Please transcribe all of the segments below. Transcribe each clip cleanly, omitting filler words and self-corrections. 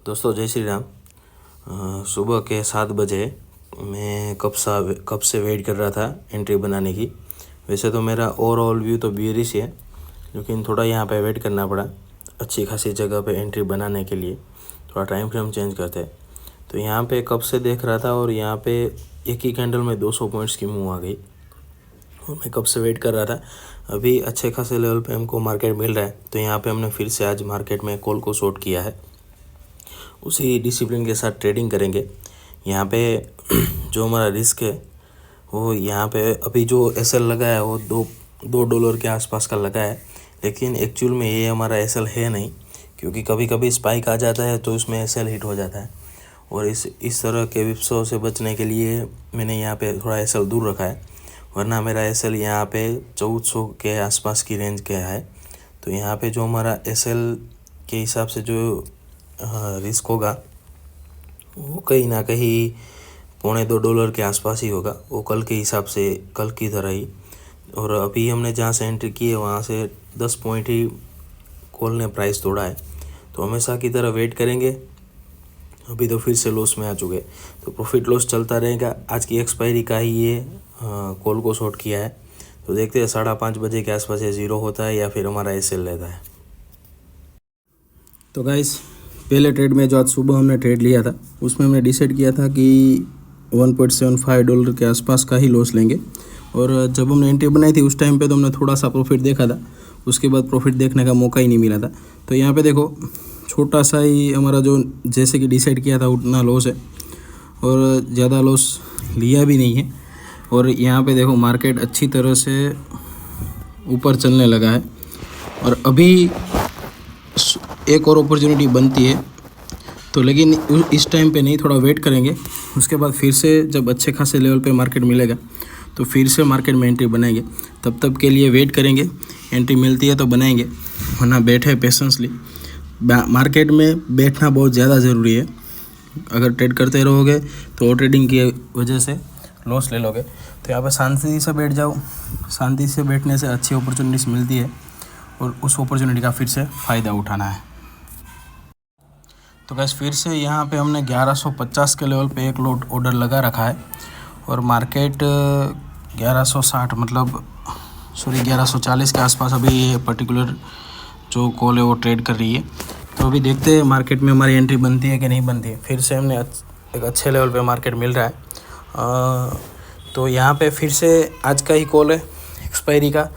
दोस्तों जय श्री राम। सुबह के 7 बजे मैं कब से वेट कर रहा था एंट्री बनाने की। वैसे तो मेरा ओवरऑल व्यू तो बियरिश है, लेकिन थोड़ा यहाँ पे वेट करना पड़ा अच्छी खासी जगह पे एंट्री बनाने के लिए। थोड़ा टाइम फ्रेम चेंज करते हैं। तो यहाँ पे कब से देख रहा था और यहाँ पे एक ही कैंडल में 200 पॉइंट्स की मूव आ गई और मैं कब से वेट कर रहा था। अभी अच्छे खासे लेवल पे हमको मार्केट मिल रहा है, तो यहाँ पे हमने फिर से आज मार्केट में कॉल को शॉर्ट किया है। उसी डिसिप्लिन के साथ ट्रेडिंग करेंगे। यहाँ पे जो हमारा रिस्क है वो यहाँ पे अभी जो एसएल लगा है वो दो डॉलर के आसपास का लगा है, लेकिन एक्चुअल में ये हमारा एसएल है नहीं, क्योंकि कभी कभी स्पाइक आ जाता है तो उसमें एसएल हिट हो जाता है। और इस तरह के विप्सों से बचने के लिए मैंने यहाँ पे थोड़ा एसएल दूर रखा है, वरना मेरा एसएल यहाँ पे 1400 के आसपास की रेंज का है। तो यहाँ पे जो हमारा एसएल के हिसाब से जो रिस्क होगा वो कहीं ना कहीं $2.25 के आसपास ही होगा, वो कल के हिसाब से कल की तरह ही। और अभी हमने जहाँ से एंट्री की है वहाँ से 10 पॉइंट ही कॉल ने प्राइस तोड़ा है, तो हमेशा की तरह वेट करेंगे। अभी तो फिर से लॉस में आ चुके, तो प्रॉफिट लॉस चलता रहेगा। आज की एक्सपायरी का ही ये कॉल को शॉर्ट किया है, तो देखते हैं 5:30 बजे के आसपास ये ज़ीरो होता है या फिर हमारा एसएल लेता है। तो गाइस, पहले ट्रेड में जो आज सुबह हमने ट्रेड लिया था उसमें हमने डिसाइड किया था कि $1.75 के आसपास का ही लॉस लेंगे। और जब हमने एंट्री बनाई थी उस टाइम पे तो हमने थोड़ा सा प्रॉफिट देखा था, उसके बाद प्रॉफिट देखने का मौका ही नहीं मिला था। तो यहाँ पे देखो छोटा सा ही हमारा जो जैसे कि डिसाइड किया था उतना लॉस है, और ज़्यादा लॉस लिया भी नहीं है। और यहाँ पे देखो मार्केट अच्छी तरह से ऊपर चलने लगा है, और अभी एक और अपॉर्चुनिटी बनती है, तो लेकिन इस टाइम पे नहीं, थोड़ा वेट करेंगे। उसके बाद फिर से जब अच्छे खासे लेवल पे मार्केट मिलेगा तो फिर से मार्केट में एंट्री बनाएंगे। तब के लिए वेट करेंगे, एंट्री मिलती है तो बनाएंगे, वरना बैठे पेशेंसली। मार्केट में बैठना बहुत ज़्यादा ज़रूरी है। अगर ट्रेड करते रहोगे तो ट्रेडिंग की वजह से लॉस ले लोगे। तो यहाँ पर शांति से बैठ जाओ, शांति से बैठने से अच्छी अपॉर्चुनिटीज़ मिलती है और उस अपॉर्चुनिटी का फिर से फ़ायदा उठाना है। तो गैस फिर से यहाँ पे हमने 1150 के लेवल पे एक लोड ऑर्डर लगा रखा है, और मार्केट 1140 के आसपास अभी ये पर्टिकुलर जो कॉल है वो ट्रेड कर रही है। तो अभी देखते हैं मार्केट में हमारी एंट्री बनती है कि नहीं बनती है। फिर से हमने एक अच्छे लेवल पे मार्केट मिल रहा है, तो यहाँ पे फिर से आज का ही कॉल है एक्सपायरी का,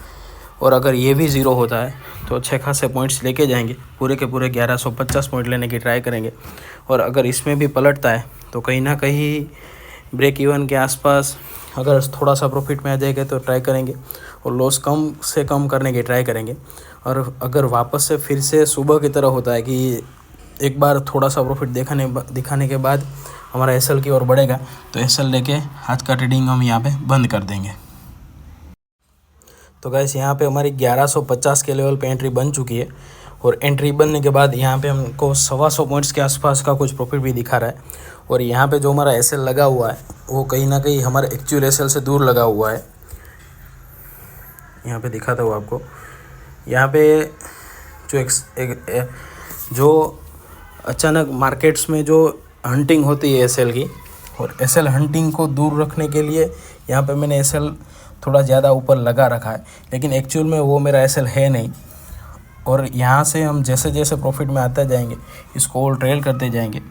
और अगर ये भी ज़ीरो होता है तो अच्छे खासे पॉइंट्स लेके जाएंगे। पूरे के पूरे 1150 पॉइंट लेने की ट्राई करेंगे, और अगर इसमें भी पलटता है तो कहीं ना कहीं ब्रेक इवन के आसपास अगर थोड़ा सा प्रॉफिट में आ जाएगा तो ट्राई करेंगे, और लॉस कम से कम करने की ट्राई करेंगे। और अगर वापस से फिर से सुबह की तरह होता है कि एक बार थोड़ा सा प्रॉफिट दिखाने के बाद हमारा एसएल की ओर बढ़ेगा, तो एसएल लेके आज का ट्रेडिंग हम यहाँ पे बंद कर देंगे। तो गाइस यहाँ पे हमारी 1150 के लेवल पे एंट्री बन चुकी है, और एंट्री बनने के बाद यहाँ पे हमको 125 पॉइंट्स के आसपास का कुछ प्रॉफिट भी दिखा रहा है। और यहाँ पे जो हमारा एसएल लगा हुआ है वो कहीं ना कहीं हमारे एक्चुअल एसएल से दूर लगा हुआ है। यहाँ पे दिखाता हूँ आपको। यहाँ पे जो अचानक मार्केट्स में जो हंटिंग होती है एसएल की, और एसएल हंटिंग को दूर रखने के लिए यहाँ पे मैंने एसएल थोड़ा ज़्यादा ऊपर लगा रखा है, लेकिन एक्चुअल में वो मेरा एसएल है नहीं। और यहाँ से हम जैसे जैसे प्रॉफिट में आते जाएंगे इसको और ट्रेल करते जाएंगे,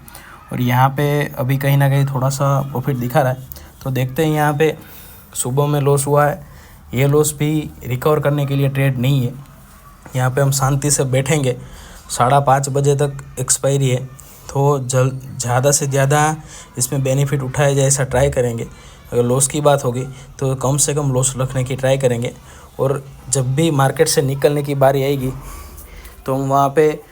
और यहाँ पे अभी कहीं ना कहीं थोड़ा सा प्रॉफिट दिखा रहा है। तो देखते हैं, यहाँ पे सुबह में लॉस हुआ है, ये लॉस भी रिकवर करने के लिए ट्रेड नहीं है। यहाँ पे हम शांति से बैठेंगे। 5:30 बजे तक एक्सपायरी है, तो ज़्यादा से ज़्यादा इसमें बेनिफिट उठाया जाए ऐसा ट्राई करेंगे। अगर लॉस की बात होगी तो कम से कम लॉस रखने की ट्राई करेंगे, और जब भी मार्केट से निकलने की बारी आएगी तो हम वहाँ पे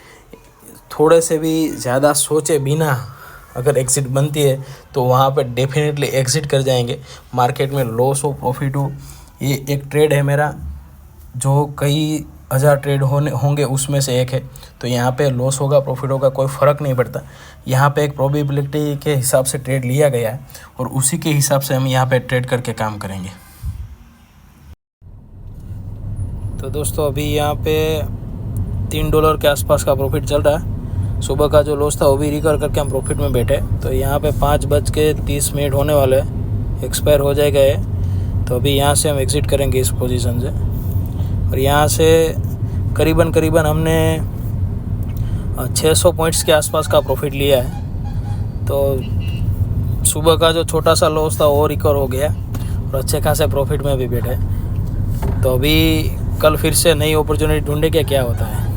थोड़े से भी ज़्यादा सोचे बिना अगर एग्ज़िट बनती है तो वहाँ पे डेफिनेटली एग्ज़िट कर जाएंगे। मार्केट में लॉस हो प्रॉफिट हो, ये एक ट्रेड है मेरा जो कई हज़ार ट्रेड होंगे उसमें से एक है। तो यहाँ पे लॉस होगा प्रॉफिट होगा कोई फ़र्क नहीं पड़ता। यहाँ पे एक प्रोबेबिलिटी के हिसाब से ट्रेड लिया गया है, और उसी के हिसाब से हम यहाँ पे ट्रेड करके काम करेंगे। तो दोस्तों अभी यहाँ पे $3 के आसपास का प्रॉफिट चल रहा है, सुबह का जो लॉस था वो भी रिकवर करके हम प्रॉफिट में बैठे। तो यहाँ पे 5:30 होने वाले, एक्सपायर हो जाएगा ये। तो अभी यहाँ से हम एग्ज़िट करेंगे इस पोजीशन से, और यहाँ से करीबन हमने 600 पॉइंट्स के आसपास का प्रॉफिट लिया है। तो सुबह का जो छोटा सा लॉस था वो रिकवर हो गया और अच्छे खासे प्रॉफिट में भी बैठे। तो अभी कल फिर से नई अपॉर्चुनिटी ढूंढे क्या होता है।